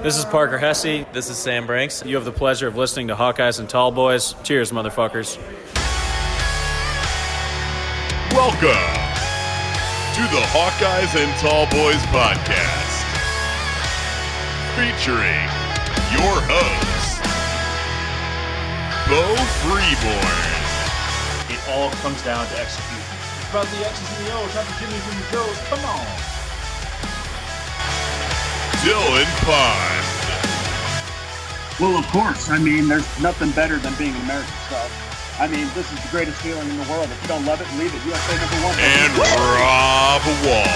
This is Parker Hesse. This is Sam Branks. You have the pleasure of listening to Hawkeyes and Tallboys. Cheers, motherfuckers. Welcome to the Hawkeyes and Tallboys podcast, featuring your hosts, Beau Freeborn. It all comes down to execution. It's about the X's and the O's, not the Jimmys and the Joes. Come on. Dylan Pond. Well, of course. I mean, there's nothing better than being an American. So, I mean, this is the greatest feeling in the world. If you don't love it, leave it. USA #1. And Rob Wall.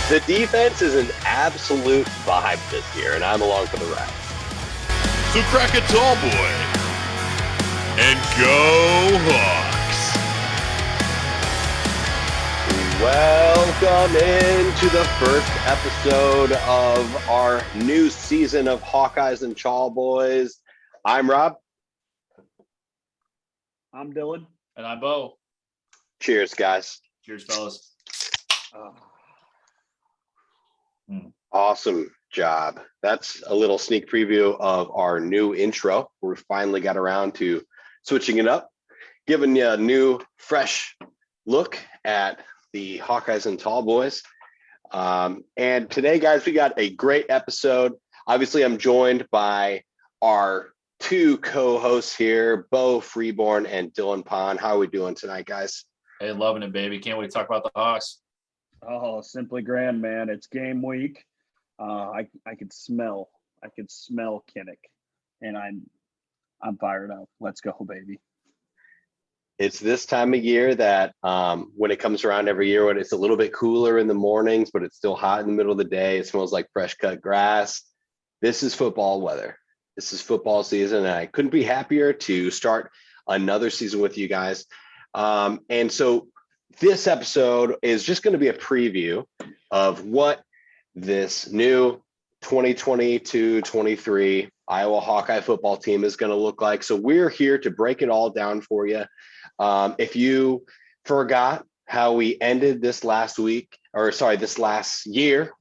The defense is an absolute vibe this year, and I'm along for the ride. So crack a tall boy and go Hawks. Welcome into the first episode of our new season of Hawkeyes and Tallboys. I'm Rob. I'm Dylan. And I'm Beau. Cheers, guys. Cheers, fellas. Awesome job. That's a little sneak preview of our new intro. We finally got around to switching it up, giving you a new, fresh look at the Hawkeyes and Tallboys. And today, guys, we got a great episode. Obviously, I'm joined by our two co-hosts here, Beau Freeborn and Dylan Pond. How are we doing tonight, guys? Hey, loving it, baby. Can't wait to talk about the Hawks. Oh, simply grand, man. It's game week. I could smell Kinnick, and I'm fired up. Let's go, baby. It's this time of year that when it comes around every year, when it's a little bit cooler in the mornings, but it's still hot in the middle of the day, it smells like fresh cut grass. This is football weather. This is football season, and I couldn't be happier to start another season with you guys. And so this episode is just going to be a preview of what this new 2022-23 Iowa Hawkeye football team is going to look like. So we're here to break it all down for you. If you forgot how we ended this last year,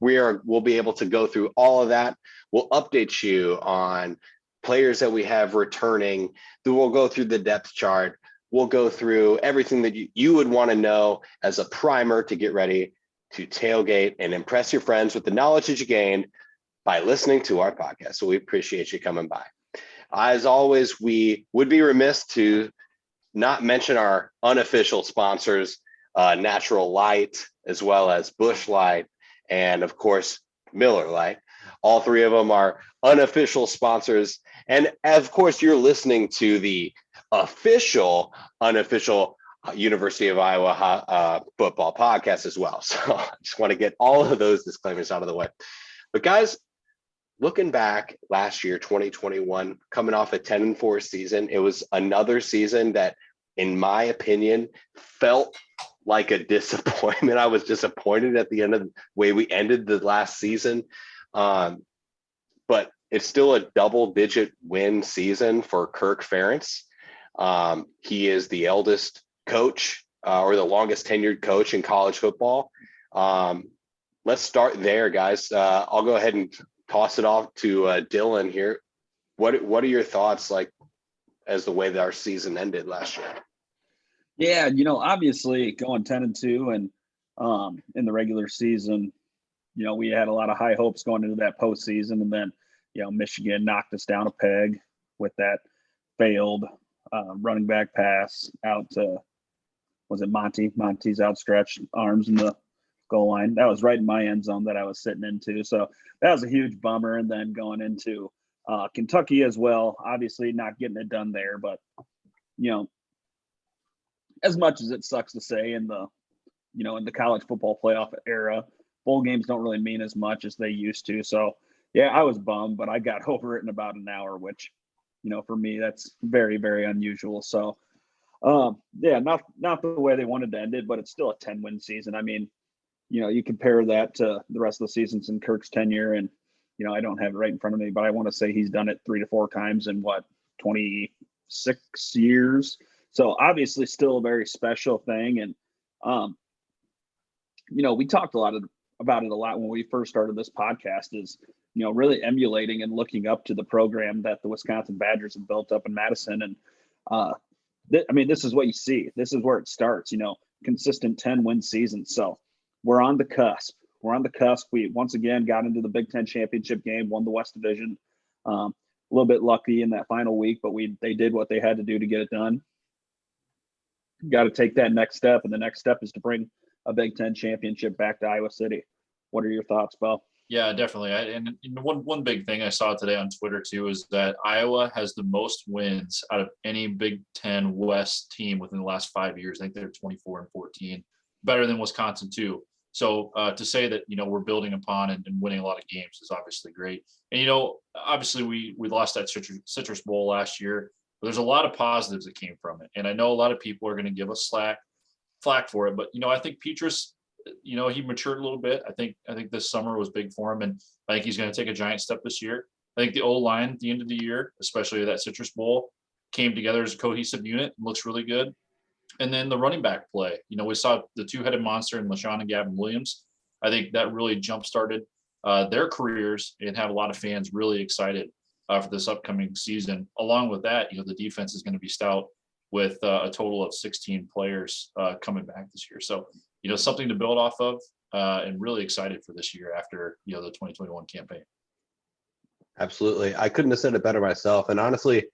we'll be able to go through all of that. We'll update you on players that we have returning. We'll go through the depth chart. We'll go through everything that you would want to know as a primer to get ready to tailgate and impress your friends with the knowledge that you gained by listening to our podcast. So we appreciate you coming by. As always, we would be remiss to not mention our unofficial sponsors, Natural Light, as well as Busch Light, and of course, Miller Light. All three of them are unofficial sponsors. And of course, you're listening to the unofficial University of Iowa football podcast as well. So I just want to get all of those disclaimers out of the way. But guys, looking back last year, 2021, coming off a 10-4 season, it was another season that, in my opinion, felt like a disappointment. I was disappointed at the end of the way we ended the last season. But it's still a double-digit win season for Kirk Ferentz. He is the eldest coach or the longest tenured coach in college football. Let's start there, guys. I'll go ahead and toss it off to Dylan here. What are your thoughts like as the way that our season ended last year? Yeah, obviously going 10-2 and in the regular season, we had a lot of high hopes going into that postseason, and then Michigan knocked us down a peg with that failed running back pass out to, was it Monty? Monty's outstretched arms in the goal line. That was right in my end zone that I was sitting into. So that was a huge bummer. And then going into Kentucky as well, obviously not getting it done there. But, as much as it sucks to say in the college football playoff era, bowl games don't really mean as much as they used to. So, yeah, I was bummed, but I got over it in about an hour, which, for me, that's very, very unusual. So, yeah, not the way they wanted to end it, but it's still a 10-win season. I mean, you compare that to the rest of the seasons in Kirk's tenure, and, I don't have it right in front of me, but I want to say he's done it 3 to 4 times in 26 years. So obviously still a very special thing. And, we talked about it a lot when we first started this podcast is, really emulating and looking up to the program that the Wisconsin Badgers have built up in Madison. And this is what you see. This is where it starts, consistent 10-win seasons. So we're on the cusp. We're on the cusp. We once again got into the Big Ten championship game, won the West Division. A little bit lucky in that final week, but they did what they had to do to get it done. Got to take that next step, and the next step is to bring a Big Ten championship back to Iowa City. What are your thoughts, Beau? Yeah, definitely. And one big thing I saw today on Twitter too is that Iowa has the most wins out of any Big Ten West team within the last 5 years. I think they're 24-14, better than Wisconsin too. So to say that we're building upon and winning a lot of games is obviously great. And obviously we lost that Citrus Bowl last year, but there's a lot of positives that came from it. And I know a lot of people are going to give us flack for it, but I think Petrus, he matured a little bit. I think this summer was big for him, and I think he's going to take a giant step this year. I think the O-line at the end of the year, especially that Citrus Bowl, came together as a cohesive unit and looks really good. And then the running back play, we saw the two-headed monster in LaShawn and Gavin Williams. I think that really jump-started their careers and have a lot of fans really excited for this upcoming season. Along with that, the defense is going to be stout with a total of 16 players coming back this year. So, something to build off of, and really excited for this year after, the 2021 campaign. Absolutely. I couldn't have said it better myself. And honestly,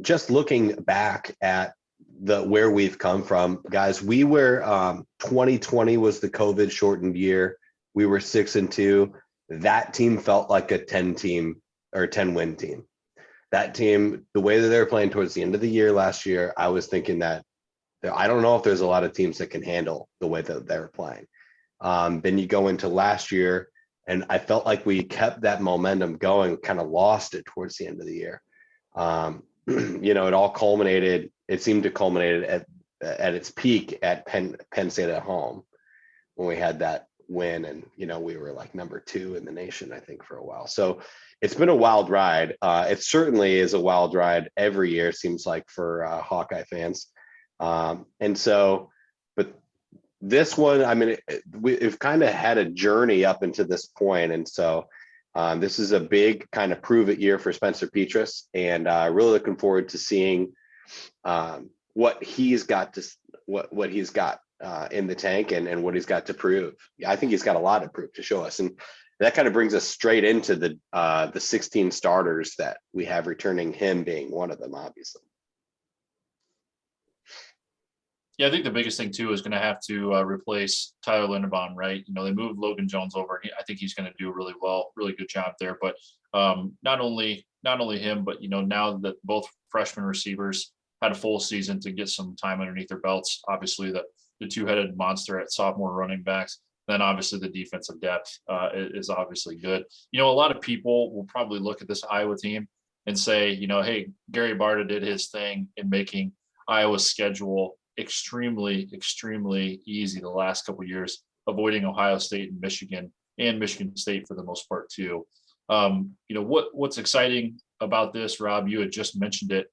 just looking back at where we've come from, guys, we were 2020 was the COVID shortened year. We were 6-2. That team felt like a 10-win team. That team, the way that they were playing towards the end of the year last year, I was thinking that I don't know if there's a lot of teams that can handle the way that they're playing. Then you go into last year, and I felt like we kept that momentum going, kind of lost it towards the end of the year. It all culminated. It seemed to culminate at its peak at Penn State at home when we had that win, and we were like number 2 in the nation, I think, for a while. So it's been a wild ride. It certainly is a wild ride every year, seems like, for Hawkeye fans. But this one, we've kind of had a journey up into this point, and so this is a big kind of prove it year for Spencer Petras, and really looking forward to seeing what he's got in the tank and what he's got to prove. I think he's got a lot to prove to show us, and that kind of brings us straight into the 16 starters that we have returning, him being one of them, obviously. Yeah, I think the biggest thing too is going to have to replace Tyler Linderbaum, right? They moved Logan Jones over. I think he's going to do really well, really good job there. But not only him, but now that both freshman receivers had a full season to get some time underneath their belts, obviously the two-headed monster at sophomore running backs, then obviously the defensive depth is obviously good. A lot of people will probably look at this Iowa team and say, hey, Gary Barta did his thing in making Iowa's schedule extremely easy the last couple of years, avoiding Ohio State and Michigan State for the most part too. What's exciting about this, Rob, you had just mentioned it,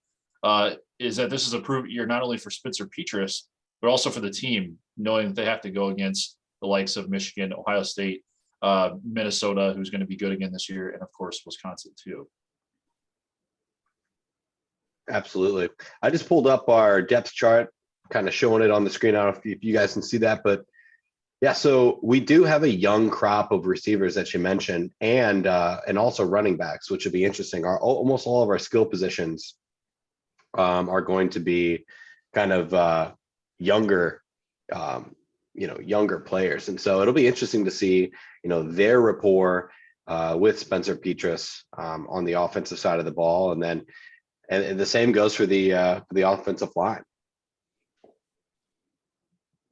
is that this is a prove year not only for Spencer Petras, but also for the team, knowing that they have to go against the likes of Michigan, Ohio State, Minnesota, who's going to be good again this year, and of course Wisconsin too. Absolutely. I just pulled up our depth chart, kind of showing it on the screen. I don't know if you guys can see that, but yeah, so we do have a young crop of receivers that you mentioned, and also running backs, which would be interesting. Almost all of our skill positions are going to be kind of younger players, and so it'll be interesting to see their rapport with Spencer Petras on the offensive side of the ball, and the same goes for the offensive line.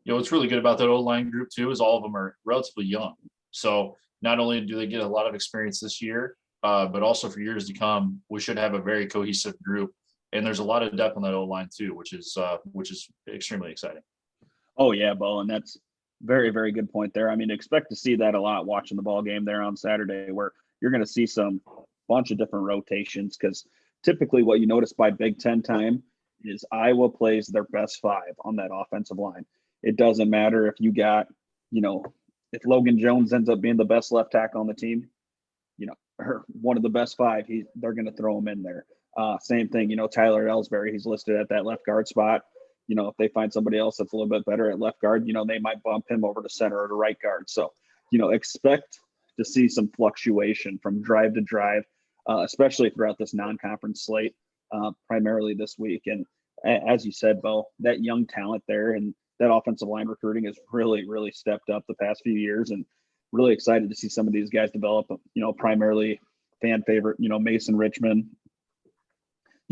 What's really good about that O-line group too is all of them are relatively young. So not only do they get a lot of experience this year, but also for years to come, we should have a very cohesive group. And there's a lot of depth on that O-line too, which is extremely exciting. Oh yeah, Beau, and that's very, very good point there. Expect to see that a lot watching the ball game there on Saturday, where you're going to see some bunch of different rotations, because typically what you notice by Big Ten time is Iowa plays their best 5 on that offensive line. It doesn't matter if you got, if Logan Jones ends up being the best left tackle on the team, or one of the best five, they're going to throw him in there. Same thing, Tyler Ellsbury, he's listed at that left guard spot. If they find somebody else that's a little bit better at left guard, they might bump him over to center or to right guard. So, expect to see some fluctuation from drive to drive, especially throughout this non-conference slate, primarily this week. And as you said, Beau, that young talent there and that offensive line recruiting has really, really stepped up the past few years, and really excited to see some of these guys develop, primarily fan favorite, Mason Richmond,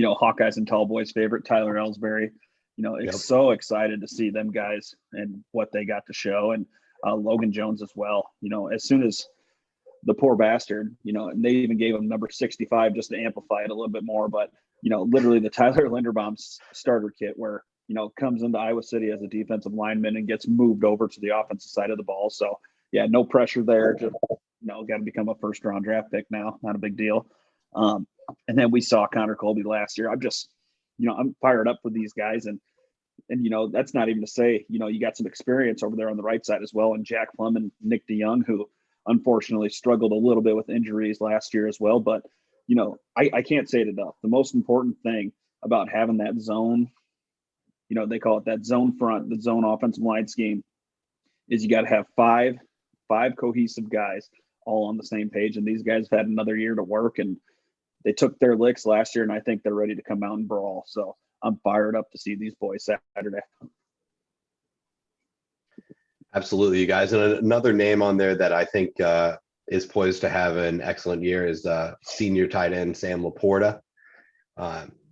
Hawkeyes and Tallboys favorite, Tyler Ellsbury. So excited to see them guys and what they got to show. And Logan Jones as well. As soon as the poor bastard, and they even gave him number 65 just to amplify it a little bit more. But, literally the Tyler Linderbaum's starter kit where, comes into Iowa City as a defensive lineman and gets moved over to the offensive side of the ball. So, yeah, no pressure there. Just, got to become a first-round draft pick now. Not a big deal. And then we saw Connor Colby last year. I'm just, I'm fired up for these guys. And that's not even to say, you got some experience over there on the right side as well. And Jack Plum and Nick DeYoung, who unfortunately struggled a little bit with injuries last year as well. But, I can't say it enough. The most important thing about having that zone, they call it that zone front, the zone offensive line scheme, is you got to have five cohesive guys all on the same page. And these guys have had another year to work, and they took their licks last year, and I think they're ready to come out and brawl. So I'm fired up to see these boys Saturday. Absolutely, you guys. And another name on there that I think is poised to have an excellent year is senior tight end Sam Laporta.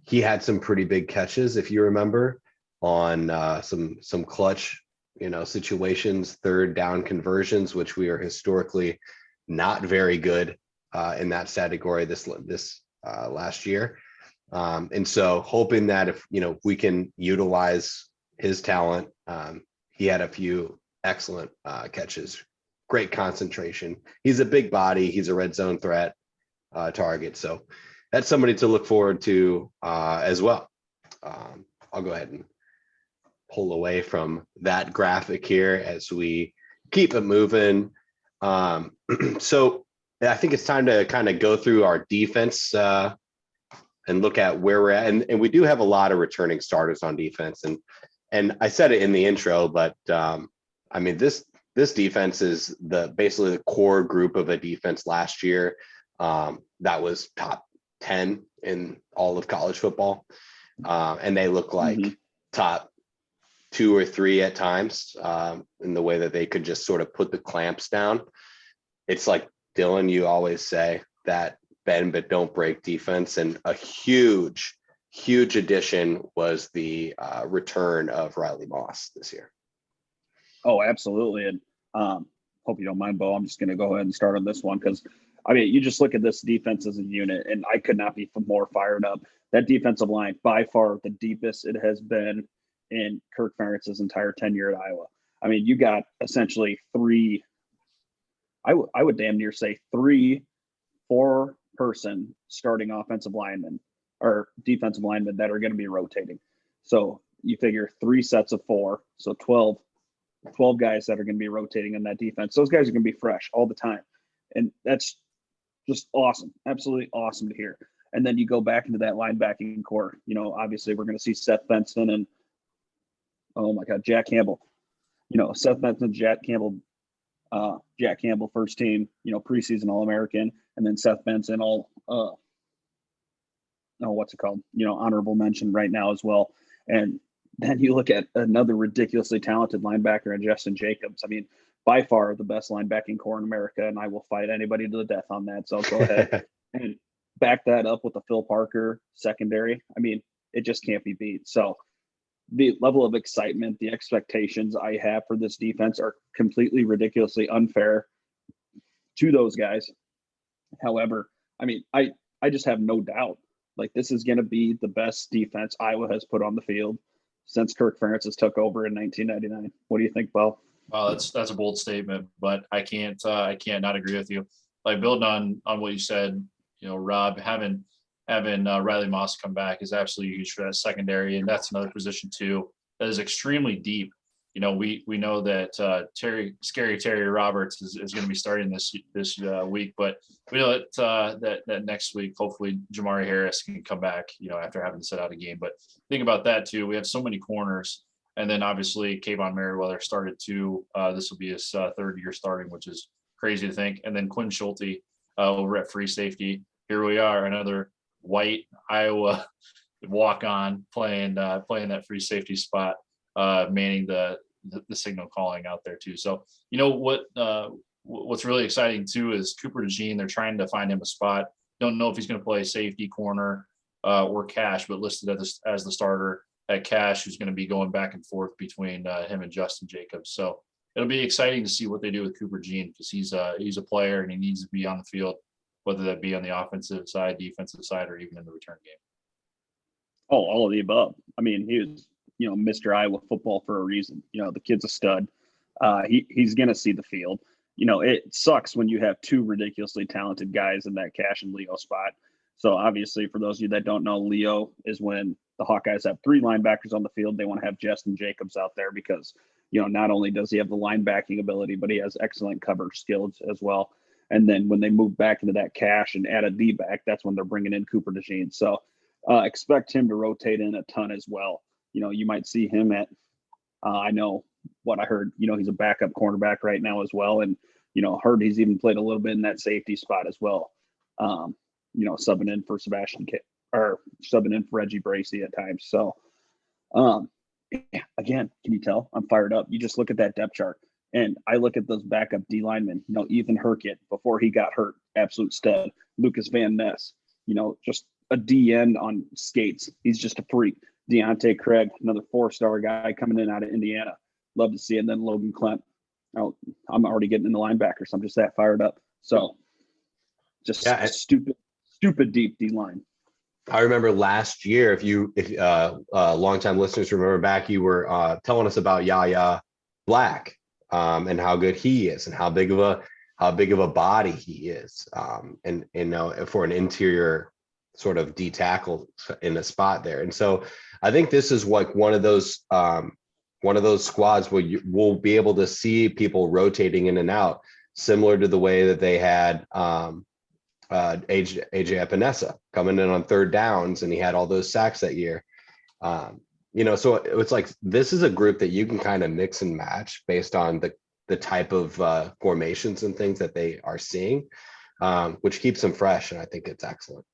He had some pretty big catches, if you remember, on some clutch, situations, third down conversions, which we are historically not very good in that category this last year. And so hoping that if, we can utilize his talent, he had a few excellent catches, great concentration. He's a big body. He's a red zone threat target. So that's somebody to look forward to as well. I'll go ahead and pull away from that graphic here as we keep it moving. So I think it's time to kind of go through our defense and look at where we're at. And we do have a lot of returning starters on defense. And I said it in the intro, but this defense is basically the core group of a defense last year that was top 10 in all of college football. And they look like top 2 or 3 at times in the way that they could just sort of put the clamps down. It's like, Dylan, you always say that bend but don't break defense, and a huge addition was the return of Riley Moss this year. Oh, absolutely. And hope you don't mind, Beau. I'm just going to go ahead and start on this one because, you just look at this defense as a unit, and I could not be more fired up. That defensive line, by far the deepest it has been in Kirk Ferentz's entire tenure at Iowa. You got essentially 3, I would damn near say 3 4-person starting offensive linemen or defensive linemen that are going to be rotating. So you figure 3 sets of 4, so 12 guys that are going to be rotating in that defense. Those guys are going to be fresh all the time. And that's just awesome. Absolutely awesome to hear. And then you go back into that linebacking core. Obviously we're going to see Seth Benson and, oh my God, Jack Campbell. Seth Benson, Jack Campbell, first team, preseason All-American, and then Seth Benson, honorable mention right now as well. And then you look at another ridiculously talented linebacker in Justin Jacobs. By far the best linebacking core in America, and I will fight anybody to the death on that. So I'll go ahead and back that up with the Phil Parker secondary. It just can't be beat. So the level of excitement, the expectations I have for this defense are completely ridiculously unfair to those guys. However, I just have no doubt, this is going to be the best defense Iowa has put on the field since Kirk Ferentz took over in 1999. What do you think, Beau? Wow, that's a bold statement, but I can't not agree with you. Building on what you said, Rob, having Riley Moss come back is absolutely huge for that secondary, and that's another position too that is extremely deep. we know that Scary Terry Roberts is going to be starting this week, but we know that next week, hopefully Jamari Harris can come back, after having to sit out a game. But think about that too. We have so many corners, and then obviously Kayvon Merriweather started too. This will be his third year starting, which is crazy to think. And then Quinn Schulte over at free safety. Here we are, another white Iowa walk-on playing that free safety spot, manning the signal calling out there too. So what's really exciting too is Cooper DeJean. They're trying to find him a spot. Don't know if he's going to play safety, corner, or cash, but listed as the starter at cash, who's going to be going back and forth between him and Justin Jacobs. So it'll be exciting to see what they do with Cooper DeJean, because he's a player and he needs to be on the field, whether that be on the offensive side, defensive side, or even in the return game. Oh, all of the above. I mean, he was, Mr. Iowa football for a reason. The kid's a stud. He's going to see the field. It sucks when you have two ridiculously talented guys in that Cash and Leo spot. So obviously, for those of you that don't know, Leo is when the Hawkeyes have three linebackers on the field. They want to have Justin Jacobs out there because, not only does he have the linebacking ability, but he has excellent coverage skills as well. And then when they move back into that Cash and add a D-back, that's when they're bringing in Cooper DeJean. So expect him to rotate in a ton as well. You might see him at, I know what I heard, he's a backup cornerback right now as well. And, heard he's even played a little bit in that safety spot as well. Subbing in for subbing in for Reggie Bracey at times. So, again, can you tell I'm fired up? You just look at that depth chart and I look at those backup D linemen, Ethan Herkett before he got hurt, absolute stud. Lucas Van Ness, just a D end on skates. He's just a freak. Deontay Craig, another 4-star guy coming in out of Indiana. Love to see it. And then Logan Clem. Oh, I'm already getting in the linebackers. I'm just that fired up. So just stupid deep D line. I remember last year, if longtime listeners remember back, you were telling us about Yahya Black and how good he is and how big of a body he is. And for an interior sort of D tackle in a spot there. And so I think this is like one of those squads where we'll be able to see people rotating in and out, similar to the way that they had AJ Epinesa coming in on third downs, and he had all those sacks that year. So it's like, this is a group that you can kind of mix and match based on the type of formations and things that they are seeing, which keeps them fresh. And I think it's excellent.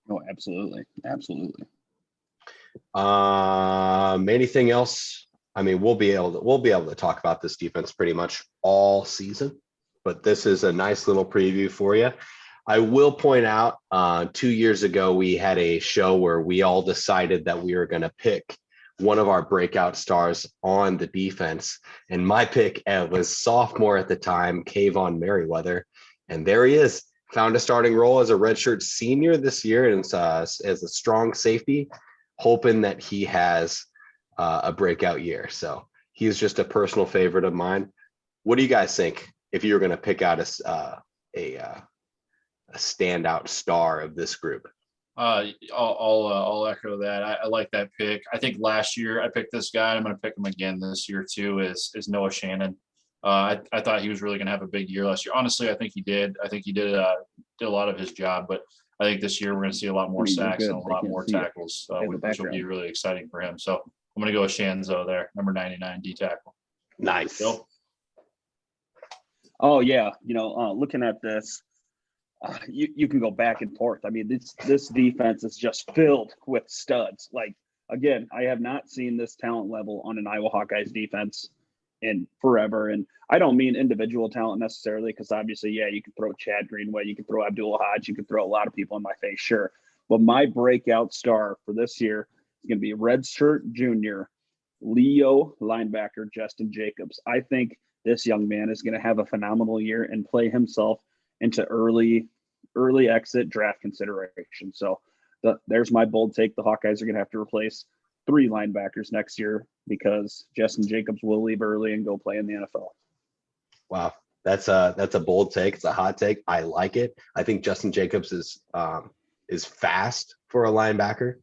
Oh, absolutely. Absolutely. Anything else? I mean, we'll be able to talk about this defense pretty much all season, but this is a nice little preview for you. I will point out, 2 years ago, we had a show where we all decided that we were going to pick one of our breakout stars on the defense. And my pick was sophomore at the time, Kayvon Merriweather. And there he is, found a starting role as a redshirt senior this year, and as a strong safety, hoping that he has a breakout year. So he's just a personal favorite of mine. What do you guys think if you were going to pick out a standout star of this group? I'll echo that. I like that pick. I think last year I picked this guy. I'm going to pick him again this year too. Is Noah Shannon. I thought he was really going to have a big year last year. Honestly, I think he did. I think he did a lot of his job, but I think this year we're going to see a lot more sacks and a lot more tackles, which will be really exciting for him. So I'm going to go with Shanzo there, number 99 D tackle. Nice. Oh yeah, looking at this, you can go back and forth. I mean, this defense is just filled with studs. Like, again, I have not seen this talent level on an Iowa Hawkeyes defense in forever. And I don't mean individual talent necessarily, because obviously, yeah, you can throw Chad Greenway, you can throw Abdul Hodge, you can throw a lot of people in my face, sure. But my breakout star for this year is going to be redshirt junior, Leo linebacker Justin Jacobs. I think this young man is going to have a phenomenal year and play himself into early exit draft consideration. So there's my bold take. The Hawkeyes are going to have to replace 3 linebackers next year because Justin Jacobs will leave early and go play in the NFL. Wow. That's a bold take. It's a hot take. I like it. I think Justin Jacobs is fast for a linebacker.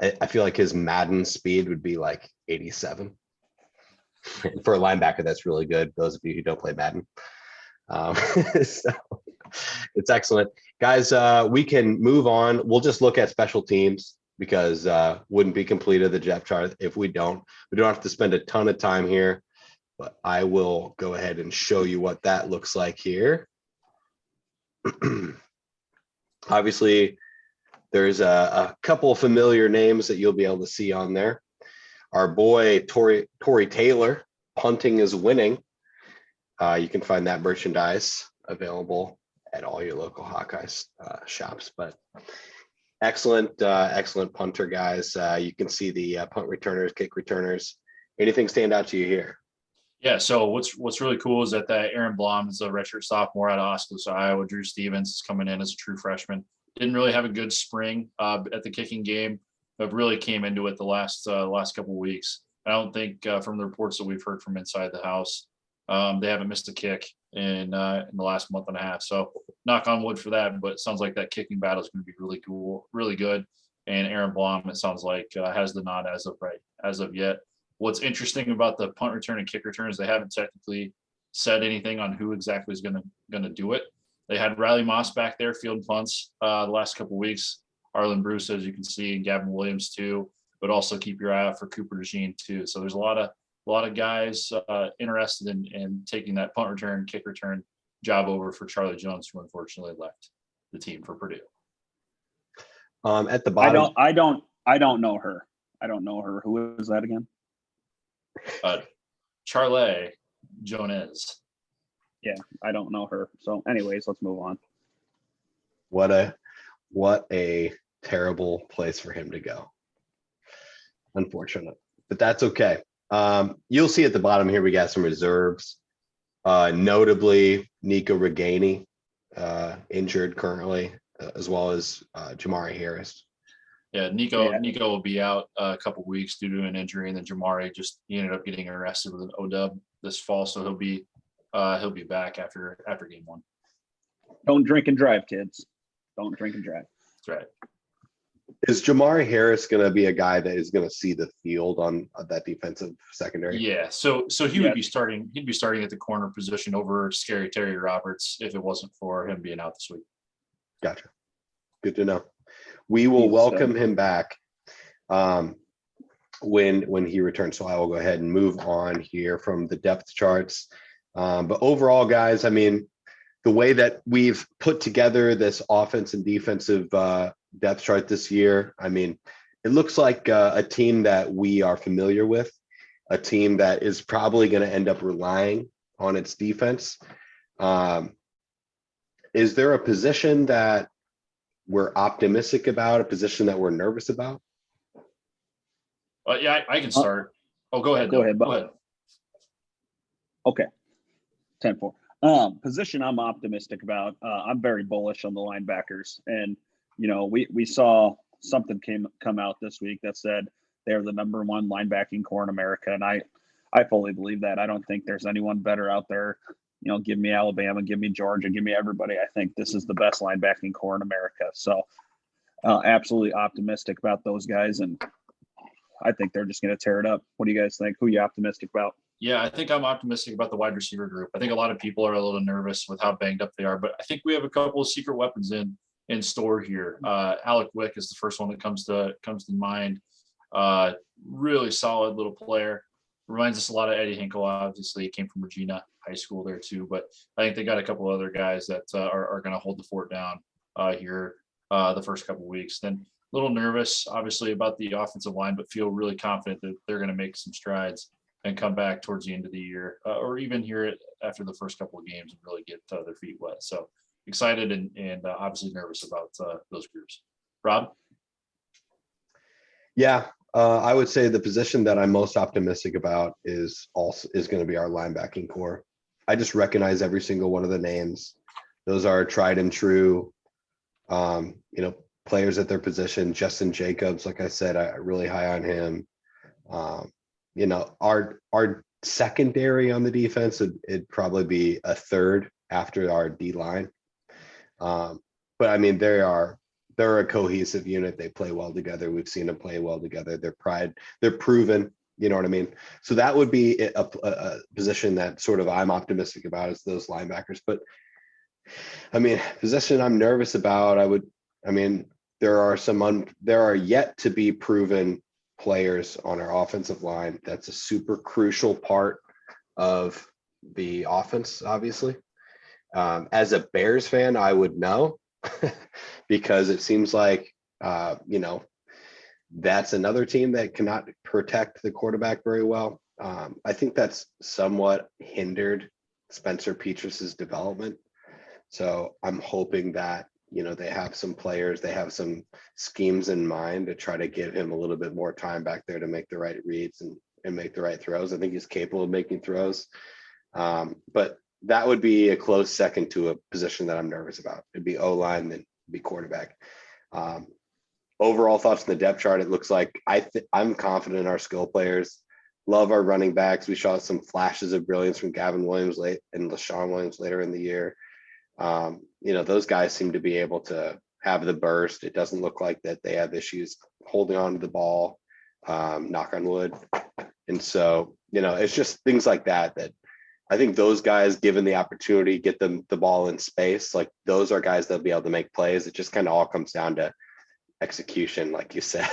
I feel like his Madden speed would be like 87 For a linebacker, that's really good. Those of you who don't play Madden. So it's excellent. Guys, we can move on. We'll just look at special teams because wouldn't be complete of the depth chart if we don't. We don't have to spend a ton of time here, but I will go ahead and show you what that looks like here. Obviously, there's a couple familiar names that you'll be able to see on there. Our boy, Tory Taylor, punting is winning. You can find that merchandise available at all your local Hawkeyes shops. But excellent punter, guys. You can see the punt returners, kick returners. Anything stand out to you here? Yeah, so what's really cool is that Aaron Blom is a redshirt sophomore out of Oskaloosa, Iowa. Drew Stevens is coming in as a true freshman. Didn't really have a good spring at the kicking game, but really came into it the last couple of weeks. I don't think from the reports that we've heard from inside the house, they haven't missed a kick in the last month and a half. So knock on wood for that, but it sounds like that kicking battle is going to be really cool, really good. And Aaron Blom, it sounds like, has the nod as of yet. What's interesting about the punt return and kick return is they haven't technically said anything on who exactly is going to do it. They had Riley Moss back there fielding punts the last couple of weeks. Arlen Bruce, as you can see, and Gavin Williams too. But also keep your eye out for Cooper DeJean too. So there's a lot of guys interested in taking that punt return, kick return job over for Charlie Jones, who unfortunately left the team for Purdue. At the bottom, I don't know her. I don't know her. Who is that again? Charlie Jones. Yeah, I don't know her. So anyways, let's move on. what a terrible place for him to go. Unfortunate, but that's okay. You'll see at the bottom here, we got some reserves. Notably, Nico Reganey, injured currently, as well as Jamari Harris. Yeah, Nico will be out a couple weeks due to an injury, and then Jamari he ended up getting arrested with an ODub this fall, so he'll be back after game one. Don't drink and drive, kids. Don't drink and drive. That's right. Is Jamari Harris going to be a guy that is going to see the field on that defensive secondary? Yeah, so he would be starting. He'd be starting at the corner position over Scary Terry Roberts if it wasn't for him being out this week. Gotcha. Good to know. We will welcome him back when he returns. So I will go ahead and move on here from the depth charts. But overall, guys, I mean, the way that we've put together this offense and defensive depth chart this year, I mean, it looks like a team that we are familiar with, a team that is probably going to end up relying on its defense. Is there a position that we're optimistic about, a position that we're nervous about? Yeah, I can start. Go ahead. Go ahead. Okay. 10-4. Position I'm optimistic about. I'm very bullish on the linebackers. And, you know, we saw something come out this week that said they're the number one linebacking core in America. And I fully believe that. I don't think there's anyone better out there. You know, give me Alabama, give me Georgia, give me everybody. I think this is the best linebacking core in America. So absolutely optimistic about those guys. And I think they're just going to tear it up. What do you guys think? Who are you optimistic about? Yeah, I think I'm optimistic about the wide receiver group. I think a lot of people are a little nervous with how banged up they are, but I think we have a couple of secret weapons in store here. Alec Wick is the first one that comes to mind. Really solid little player. Reminds us a lot of Eddie Hinkle. Obviously, he came from Regina High School there too, but I think they got a couple other guys that are going to hold the fort down here the first couple of weeks. Then a little nervous, obviously, about the offensive line, but feel really confident that they're going to make some strides and come back towards the end of the year, or even here after the first couple of games and really get their feet wet. So excited and obviously nervous about those groups. Rob? Yeah, I would say the position that I'm most optimistic about is going to be our linebacking core. I just recognize every single one of the names. Those are tried and true, players at their position. Justin Jacobs, like I said, I really high on him. Our secondary on the defense, it'd probably be a third after our D line. But I mean, they're a cohesive unit. They play well together. We've seen them play well together. They're proven, You know what I mean? So that would be a position that sort of I'm optimistic about, is those linebackers. But I mean, position I'm nervous about, there are yet to be proven players on our offensive line. That's a super crucial part of the offense, obviously. As a Bears fan, I would know because it seems like, that's another team that cannot protect the quarterback very well. I think that's somewhat hindered Spencer Petrus's development. So I'm hoping that, they have some players, they have some schemes in mind to try to give him a little bit more time back there to make the right reads and make the right throws. I think he's capable of making throws. But that would be a close second to a position that I'm nervous about. It'd be O-line, then be quarterback. Overall thoughts on the depth chart, it looks like I'm confident in our skill players. Love our running backs. We saw some flashes of brilliance from Gavin Williams late and LaShawn Williams later in the year. Those guys seem to be able to have the burst. It doesn't look like that they have issues holding on to the ball, knock on wood. And so, it's just things like that I think those guys, given the opportunity, get them the ball in space, like those are guys that'll be able to make plays. It just kind of all comes down to execution, like you said.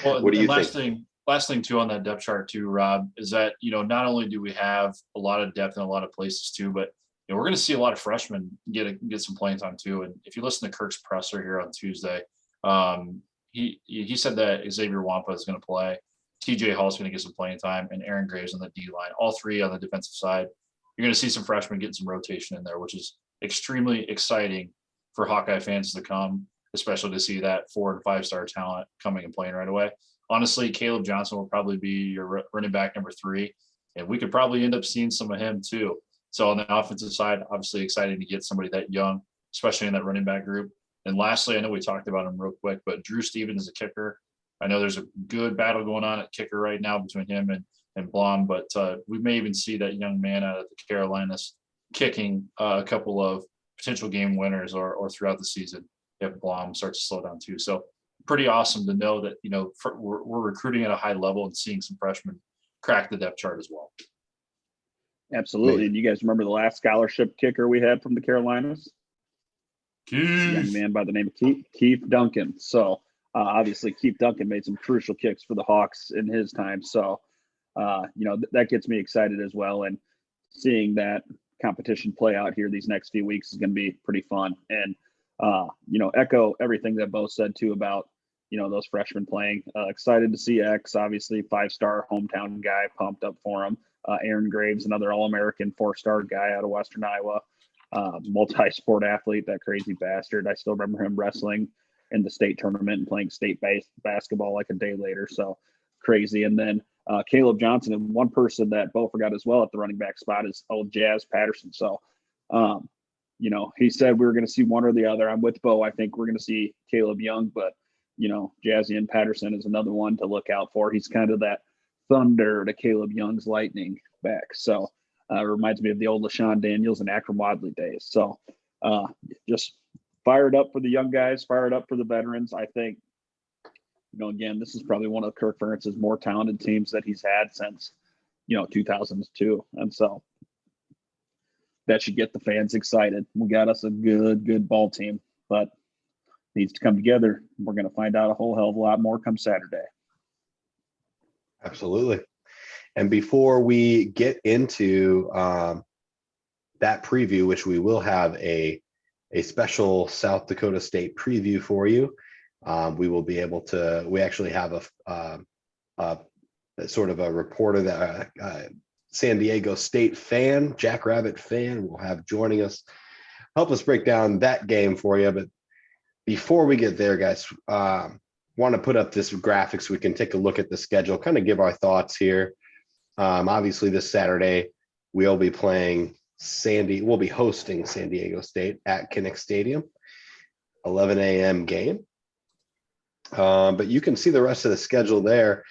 Well, What do you last think? last thing too on that depth chart too, Rob, is that, not only do we have a lot of depth in a lot of places too, but we're going to see a lot of freshmen get some playing time too. And if you listen to Kirk's presser here on Tuesday, he said that Xavier Wampa is going to play, TJ Hall's going to get some playing time, and Aaron Graves on the D line, all three on the defensive side. You're going to see some freshmen getting some rotation in there, which is extremely exciting for Hawkeye fans to come, especially to see that 4- and 5-star talent coming and playing right away. Honestly, Caleb Johnson will probably be your running back number 3, and we could probably end up seeing some of him too. So on the offensive side, obviously exciting to get somebody that young, especially in that running back group. And lastly, I know we talked about him real quick, but Drew Stevens is a kicker. I know there's a good battle going on at kicker right now between him and Blom, but we may even see that young man out of the Carolinas kicking a couple of potential game winners or throughout the season if Blom starts to slow down too. So pretty awesome to know that, we're recruiting at a high level and seeing some freshmen crack the depth chart as well. Absolutely. And you guys remember the last scholarship kicker we had from the Carolinas? A young man by the name of Keith Duncan. So obviously Keith Duncan made some crucial kicks for the Hawks in his time. So, that gets me excited as well. And seeing that competition play out here these next few weeks is going to be pretty fun. And, echo everything that Beau said too about, those freshmen playing. Excited to see X, obviously 5-star hometown guy, pumped up for him. Aaron Graves, another All-American 4-star guy out of Western Iowa, multi-sport athlete, that crazy bastard. I still remember him wrestling in the state tournament and playing state-based basketball like a day later. So crazy. And then Caleb Johnson, and one person that Beau forgot as well at the running back spot is old Jazz Patterson. So, he said we were going to see one or the other. I'm with Beau. I think we're going to see Caleb Young, but, Jazzy and Patterson is another one to look out for. He's kind of that thunder to Caleb Young's lightning back. So it reminds me of the old LaShawn Daniels and Akram Wadley days. So just fired up for the young guys, fired up for the veterans. I think, again, this is probably one of Kirk Ferentz's more talented teams that he's had since, 2002. And so that should get the fans excited. We got us a good ball team, but needs to come together. We're going to find out a whole hell of a lot more come Saturday. Absolutely. And before we get into that preview, which we will have a special South Dakota State preview for you, we will be able to. We actually have a sort of a reporter that San Diego State fan, Jackrabbit fan, will have joining us, help us break down that game for you. But before we get there, guys, want to put up this graphic so we can take a look at the schedule, kind of give our thoughts here. Obviously, this Saturday we'll be hosting San Diego State at Kinnick Stadium, 11 a.m. game. But you can see the rest of the schedule there.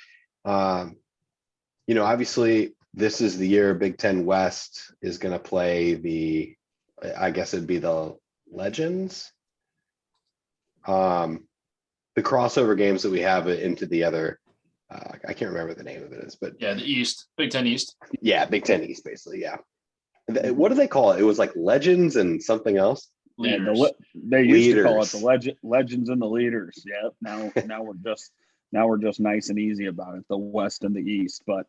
Obviously, this is the year Big Ten West is going to play I guess it'd be the Legends. The crossover games that we have into the other I can't remember the name of it is, but Yeah, the East, Big Ten East. yeah, Big Ten East, basically. Yeah. What do they call it? It was like legends and something else. Yeah, Leaders. they used to call it the Leaders. legends and the leaders. Yeah. Now we're just nice and easy about it, the West and the East. But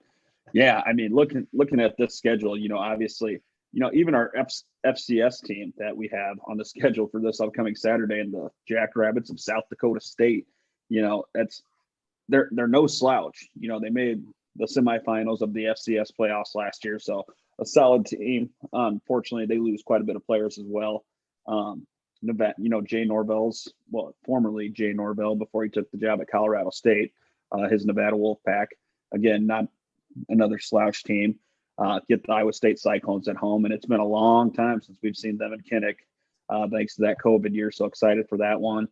yeah, I mean, looking at this schedule, obviously, even our FCS team that we have on the schedule for this upcoming Saturday and the Jackrabbits of South Dakota State, that's they're no slouch. They made the semifinals of the FCS playoffs last year, so a solid team. Unfortunately, they lose quite a bit of players as well. Nevada, Jay Norvell's, formerly Jay Norvell before he took the job at Colorado State, his Nevada Wolfpack, again, not another slouch team. Get the Iowa State Cyclones at home, and it's been a long time since we've seen them in Kinnick, thanks to that COVID year. So excited for that one.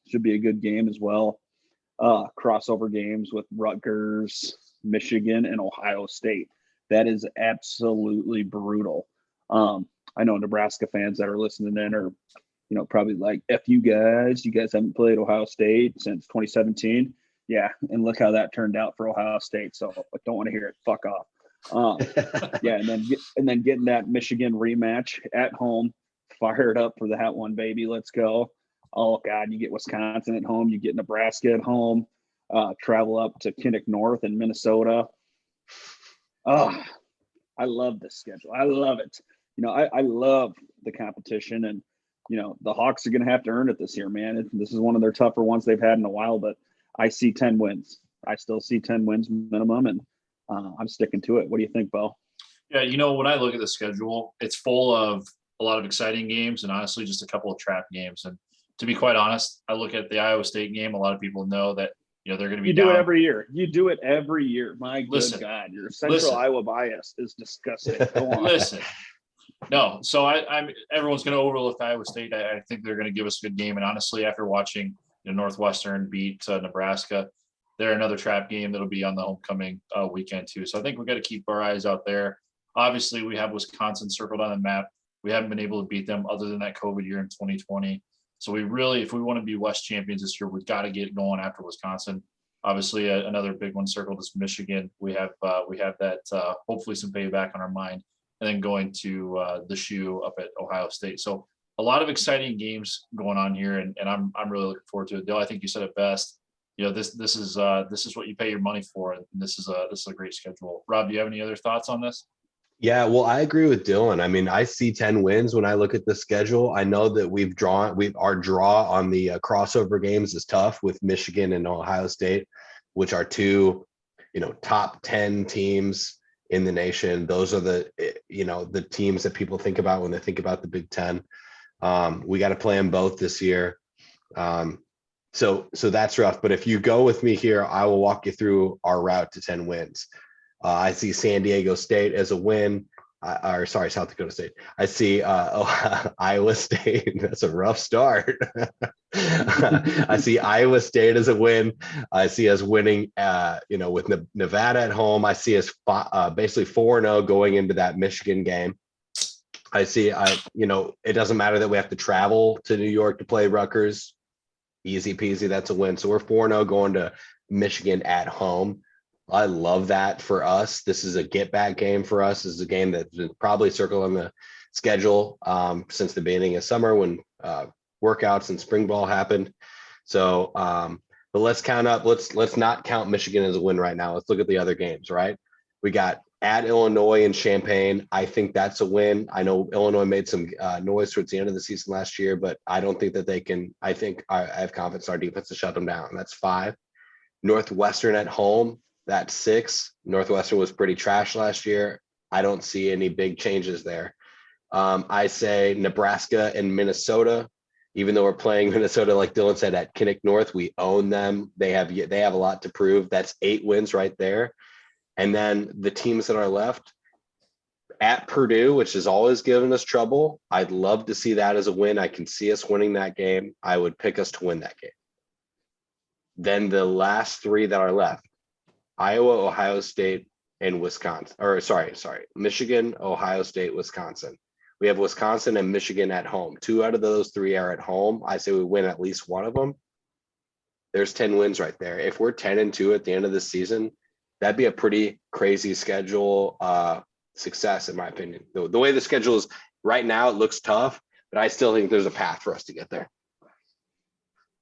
Should be a good game as well. Crossover games with Rutgers, Michigan, and Ohio State. That is absolutely brutal. I know Nebraska fans that are listening in are, probably like, F you guys haven't played Ohio State since 2017. Yeah. And look how that turned out for Ohio State. So I don't want to hear it. Fuck off. Yeah. And then getting that Michigan rematch at home, fired up for that one, baby. Let's go. Oh God, you get Wisconsin at home, you get Nebraska at home, travel up to Kinnick North in Minnesota. Oh, I love this schedule. I love it. I love the competition, and the Hawks are going to have to earn it this year, man. This is one of their tougher ones they've had in a while, but I see 10 wins. I still see 10 wins minimum, and I'm sticking to it. What do you think, Beau? Yeah, when I look at the schedule, it's full of a lot of exciting games and honestly just a couple of trap games. And to be quite honest, I look at the Iowa State game. A lot of people know that they're going to be down. You do it every year. You do it every year. My good God, your Central Iowa bias is disgusting. Go on. Listen. No, so I'm everyone's going to overlook Iowa State. I think they're going to give us a good game. And honestly, after watching Northwestern beat Nebraska, they're another trap game that'll be on the homecoming weekend too. So I think we've got to keep our eyes out there. Obviously, we have Wisconsin circled on the map. We haven't been able to beat them other than that COVID year in 2020. So we really, if we want to be West champions this year, we've got to get going after Wisconsin. Obviously, another big one circled is Michigan. We have that hopefully some payback on our mind, and then going to the shoe up at Ohio State. So a lot of exciting games going on here, and I'm really looking forward to it. Dale, I think you said it best. This is what you pay your money for, and this is a great schedule. Rob, do you have any other thoughts on this? Yeah, well, I agree with Dylan. I mean, I see 10 wins when I look at the schedule. I know that our draw on the crossover games is tough with Michigan and Ohio State, which are two, top 10 teams in the nation. Those are the teams that people think about when they think about the Big Ten. We got to play them both this year. So that's rough. But if you go with me here, I will walk you through our route to 10 wins. I see San Diego State as a win. South Dakota State. I see Iowa State. That's a rough start. I see Iowa State as a win. I see us winning, with Nevada at home. I see us basically 4-0 going into that Michigan game. I see, it doesn't matter that we have to travel to New York to play Rutgers. Easy peasy, that's a win. So we're 4-0 going to Michigan at home. I love that for us. This is a get back game for us. This is a game that's been probably circled on the schedule since the beginning of summer when workouts and spring ball happened. So, but let's count up. Let's not count Michigan as a win right now. Let's look at the other games, right? We got at Illinois and Champaign. I think that's a win. I know Illinois made some noise towards the end of the season last year, but I don't think that they can. I think I have confidence in our defense to shut them down. That's 5. Northwestern at home. That's 6. Northwestern was pretty trash last year. I don't see any big changes there. I say Nebraska and Minnesota, even though we're playing Minnesota, like Dylan said, at Kinnick North, we own them. They have a lot to prove. That's 8 wins right there. And then the teams that are left at Purdue, which has always given us trouble. I'd love to see that as a win. I can see us winning that game. I would pick us to win that game. Then the last 3 that are left, Iowa, Ohio State, and Wisconsin. Or Michigan, Ohio State, Wisconsin. We have Wisconsin and Michigan at home. 2 out of those 3 are at home. I say we win at least one of them. There's 10 wins right there. If we're 10-2 at the end of the season, that'd be a pretty crazy schedule success, in my opinion. The way the schedule is right now, it looks tough, but I still think there's a path for us to get there.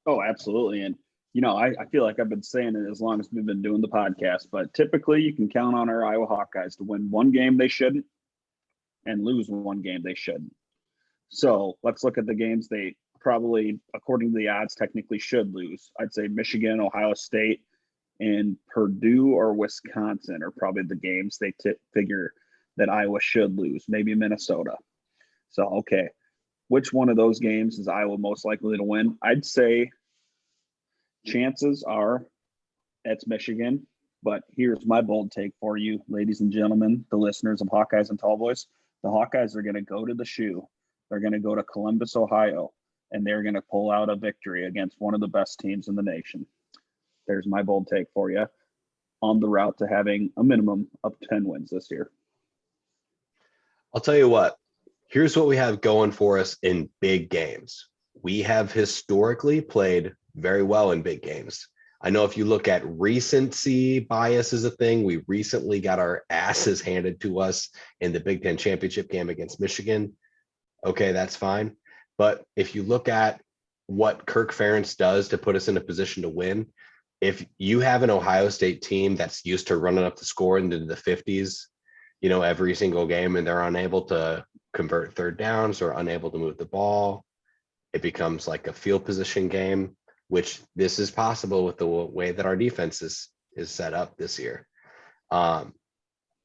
Oh, absolutely. And, I feel like I've been saying it as long as we've been doing the podcast, but typically you can count on our Iowa Hawkeyes to win one game they shouldn't and lose one game they shouldn't. So let's look at the games they probably, according to the odds, technically should lose. I'd say Michigan, Ohio State, and Purdue or Wisconsin are probably the games they figure that Iowa should lose, maybe Minnesota. So, okay, which one of those games is Iowa most likely to win? I'd say chances are it's Michigan, but here's my bold take for you, ladies and gentlemen, the listeners of Hawkeyes and Tallboys. The Hawkeyes are going to go to the shoe. They're going to go to Columbus, Ohio, and they're going to pull out a victory against one of the best teams in the nation. There's my bold take for you, on the route to having a minimum of 10 wins this year. I'll tell you what, here's what we have going for us in big games. We have historically played very well in big games. I know if you look at recency bias is a thing, we recently got our asses handed to us in the Big Ten championship game against Michigan. Okay, that's fine. But if you look at what Kirk Ferentz does to put us in a position to win, if you have an Ohio State team that's used to running up the score into the 50s, every single game, and they're unable to convert third downs or unable to move the ball, it becomes like a field position game, which this is possible with the way that our defense is set up this year.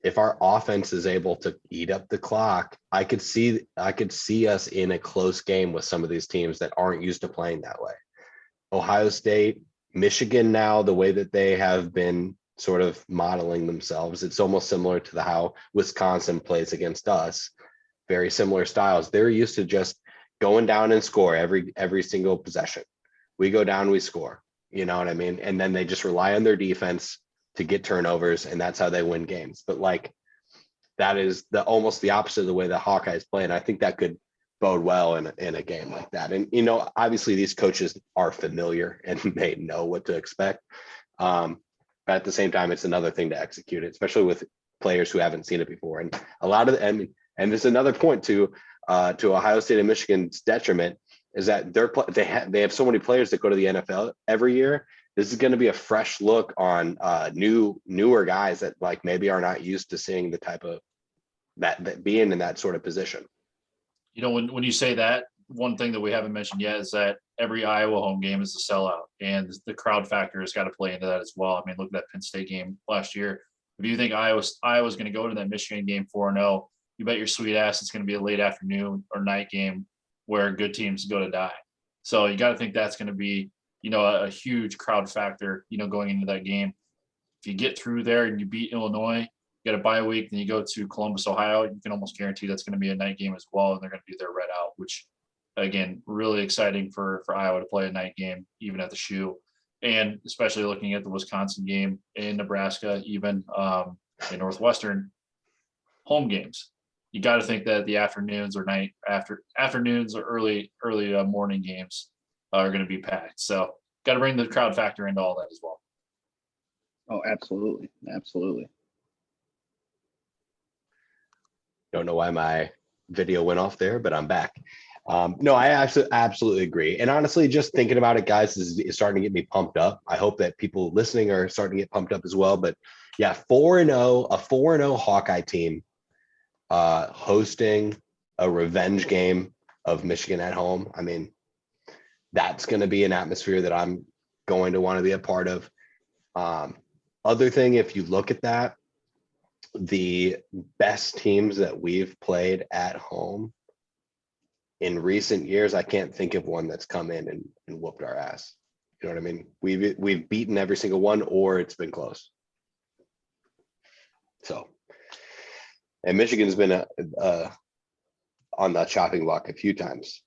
If our offense is able to eat up the clock, I could see us in a close game with some of these teams that aren't used to playing that way. Ohio State, Michigan now, the way that they have been sort of modeling themselves, it's almost similar to how Wisconsin plays against us. Very similar styles. They're used to just going down and score every single possession. We go down, we score. You know what I mean? And then they just rely on their defense to get turnovers, and that's how they win games. But that is almost the opposite of the way the Hawkeyes play, and I think that could bode well in a game like that. And obviously these coaches are familiar and they know what to expect. But at the same time, it's another thing to execute it, especially with players who haven't seen it before. And a lot of and there's another point to Ohio State and Michigan's detriment is that they have so many players that go to the NFL every year. This is going to be a fresh look on newer guys that maybe are not used to seeing the type of that being in that sort of position. When you say that, one thing that we haven't mentioned yet is that every Iowa home game is a sellout, and the crowd factor has got to play into that as well. I mean, look at that Penn State game last year. If you think Iowa's going to go to that Michigan game 4-0, you bet your sweet ass it's going to be a late afternoon or night game where good teams go to die. So you got to think that's going to be, a huge crowd factor, going into that game. If you get through there and you beat Illinois, you got a bye week, then you go to Columbus, Ohio, you can almost guarantee that's going to be a night game as well, and they're going to do their red out, which, again, really exciting for Iowa to play a night game, even at the shoe, and especially looking at the Wisconsin game in Nebraska, even in Northwestern home games. You got to think that the afternoons or early morning games are going to be packed. So got to bring the crowd factor into all that as well. Oh, absolutely. Absolutely. Don't know why my video went off there, but I'm back. No, I absolutely agree. And honestly, just thinking about it, guys, is starting to get me pumped up. I hope that people listening are starting to get pumped up as well. But yeah, 4-0, a 4-0 Hawkeye team hosting a revenge game of Michigan at home. I mean, that's going to be an atmosphere that I'm going to want to be a part of. Other thing, if you look at that, the best teams that we've played at home in recent years, I can't think of one that's come in and whooped our ass. You know what I mean? We've beaten every single one, or it's been close. So, and Michigan's been on the chopping block a few times.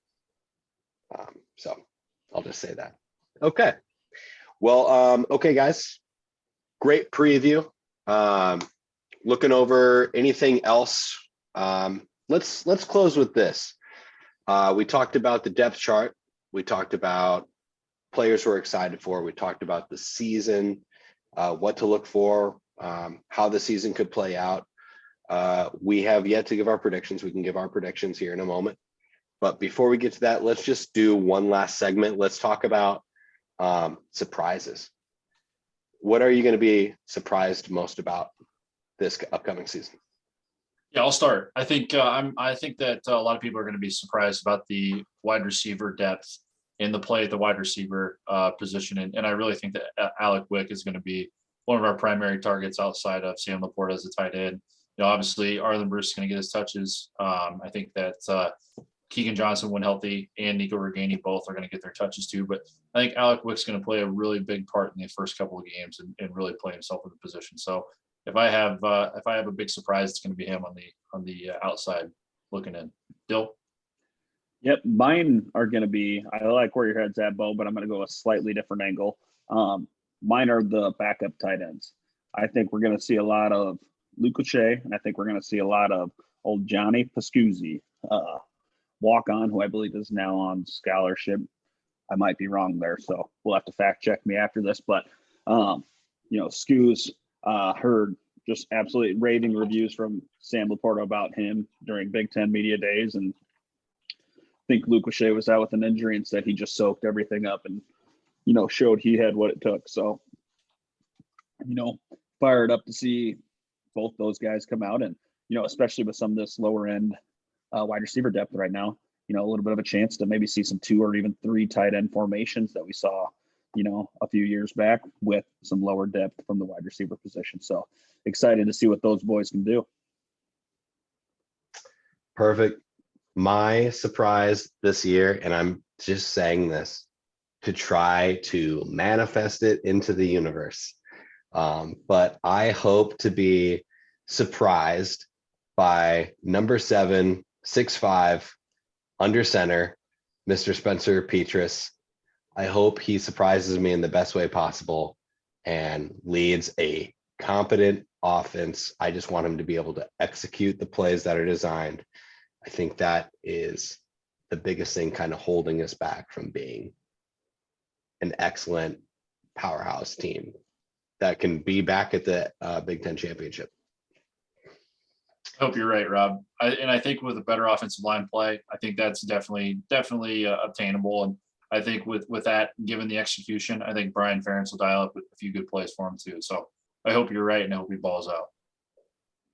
So I'll just say that. Okay. Well, okay, guys. Great preview. Looking over anything else. Let's close with this. We talked about the depth chart. We talked about players we're excited for. We talked about the season, what to look for, how the season could play out. We have yet to give our predictions. We can give our predictions here in a moment. But before we get to that, let's just do one last segment. Let's talk about surprises. What are you going to be surprised most about this upcoming season? Yeah, I'll start. I think I think that a lot of people are going to be surprised about the wide receiver depth in the play at the wide receiver position, and I really think that Alec Wick is going to be one of our primary targets outside of Sam Laporta as a tight end. You know, obviously Arlen Bruce is going to get his touches. I think that Keegan Johnson, when healthy, and Nico Reganey both are going to get their touches too. But I think Alec Wick's going to play a really big part in the first couple of games and really play himself in the position. So if I have a big surprise, it's going to be him on the outside looking in. Dill? Yep, mine are going to be. I like where your head's at, Beau, but I'm going to go a slightly different angle. Mine are the backup tight ends. I think we're going to see a lot of Luke O'Shea, and I think we're going to see a lot of old Johnny Pascuzzi, walk on, who I believe is now on scholarship. I might be wrong there, so we'll have to fact check me after this. But Scoos heard just absolutely raving reviews from Sam Laporta about him during Big Ten media days, and I think Luke O'Shea was out with an injury and said he just soaked everything up and showed he had what it took. So fired up to see both those guys come out, and especially with some of this lower end wide receiver depth right now, a little bit of a chance to maybe see some 2 or even 3 tight end formations that we saw, a few years back with some lower depth from the wide receiver position. So excited to see what those boys can do. Perfect. My surprise this year, and I'm just saying this to try to manifest it into the universe. But I hope to be surprised by number 7, 6'5", under center, Mr. Spencer Petras. I hope he surprises me in the best way possible and leads a competent offense. I just want him to be able to execute the plays that are designed. I think that is the biggest thing kind of holding us back from being an excellent powerhouse team that can be back at the Big Ten championship. I hope you're right, Rob. I think with a better offensive line play, I think that's definitely obtainable. And I think with that, given the execution, I think Brian Ferentz will dial up with a few good plays for him too. So I hope you're right, and I hope he balls out.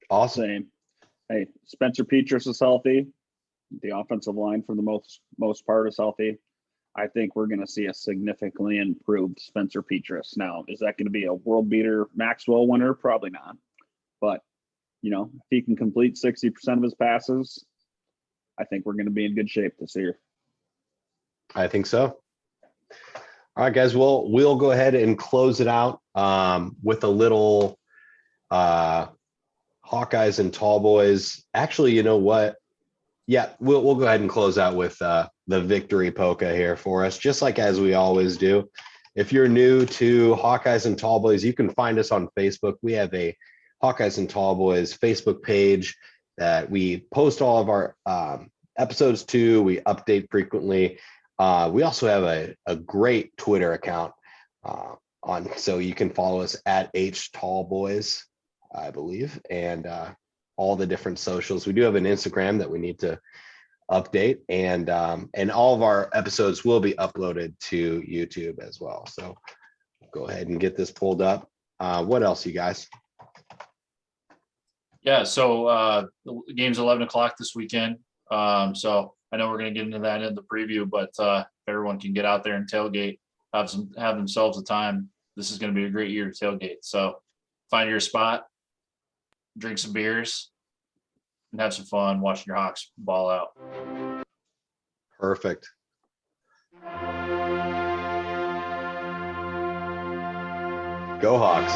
Awesome. Hey, Spencer Petras is healthy. The offensive line, for the most part, is healthy. I think we're going to see a significantly improved Spencer Petras. Now, is that going to be a world beater Maxwell winner? Probably not. But if he can complete 60% of his passes, I think we're going to be in good shape this year. I think so. All right, guys. Well, we'll go ahead and close it out with a little Hawkeyes and Tallboys. Actually, you know what? Yeah, we'll go ahead and close out with the victory polka here for us, just like as we always do. If you're new to Hawkeyes and Tallboys, you can find us on Facebook. We have a Hawkeyes and Tallboys Facebook page that we post all of our episodes to. We update frequently. We also have a great Twitter account so you can follow us at htallboys, I believe, and all the different socials. We do have an Instagram that we need to update, and all of our episodes will be uploaded to YouTube as well. So go ahead and get this pulled up. What else, you guys? Yeah, so the game's 11 o'clock this weekend. So I know we're going to get into that in the preview, but if everyone can get out there and tailgate, have themselves a time, this is going to be a great year to tailgate. So find your spot, drink some beers, and have some fun watching your Hawks ball out. Perfect. Go Hawks.